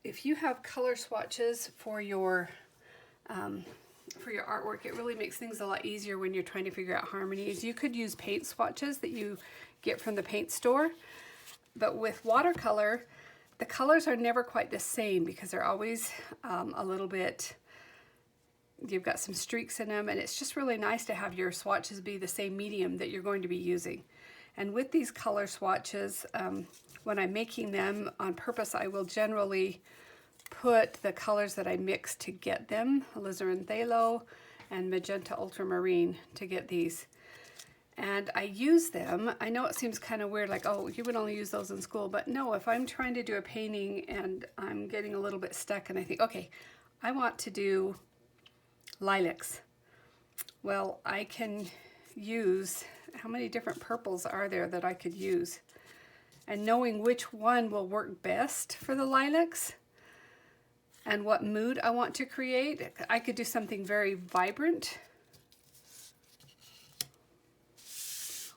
if you have color swatches for your artwork, it really makes things a lot easier when you're trying to figure out harmonies. You could use paint swatches that you get from the paint store, but with watercolor, the colors are never quite the same because they're always a little bit, you've got some streaks in them, and it's just really nice to have your swatches be the same medium that you're going to be using. And with these color swatches, when I'm making them on purpose, I will generally put the colors that I mix to get them, alizarin phthalo and magenta ultramarine, to get these. And I use them. I know it seems kind of weird, like, oh, you would only use those in school, but no, if I'm trying to do a painting and I'm getting a little bit stuck and I think, okay, I want to do lilacs. Well, I can use, how many different purples are there that I could use? And knowing which one will work best for the lilacs and what mood I want to create, I could do something very vibrant,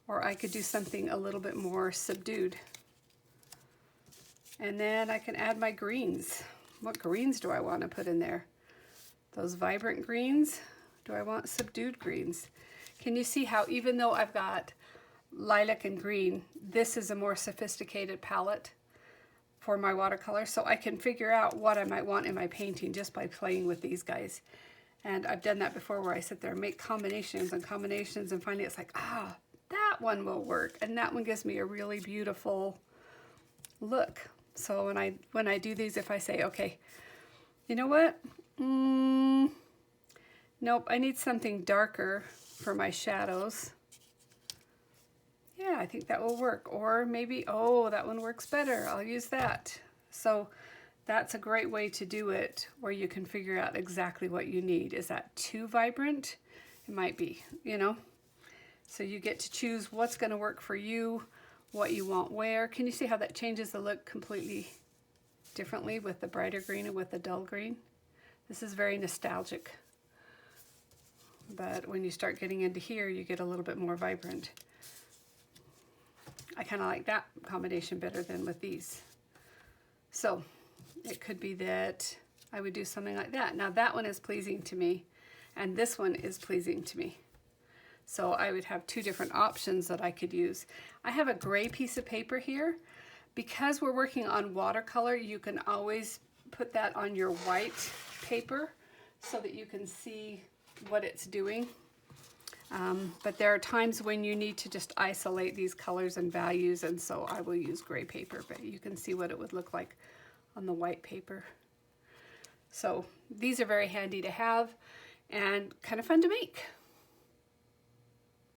or I could do something a little bit more subdued. And then I can add my greens. What greens do I want to put in there? Those vibrant greens? Do I want subdued greens? Can you see how even though I've got lilac and green, this is a more sophisticated palette for my watercolor, so I can figure out what I might want in my painting just by playing with these guys. And I've done that before where I sit there and make combinations and combinations, and finally it's like, ah, that one will work, and that one gives me a really beautiful look. So when I do these, if I say, okay, you know what? Nope, I need something darker for my shadows. Yeah, I think that will work. Or maybe, oh, that one works better. I'll use that. So that's a great way to do it, where you can figure out exactly what you need. Is that too vibrant? It might be, you know. So you get to choose what's going to work for you, what you want where. Can you see how that changes the look completely differently with the brighter green and with the dull green? This is very nostalgic. But when you start getting into here, you get a little bit more vibrant. I kind of like that combination better than with these. So it could be that I would do something like that. Now that one is pleasing to me, and this one is pleasing to me. So I would have two different options that I could use. I have a gray piece of paper here. Because we're working on watercolor, you can always put that on your white paper so that you can see what it's doing. But there are times when you need to just isolate these colors and values, and so I will use gray paper, but you can see what it would look like on the white paper. So these are very handy to have and kind of fun to make.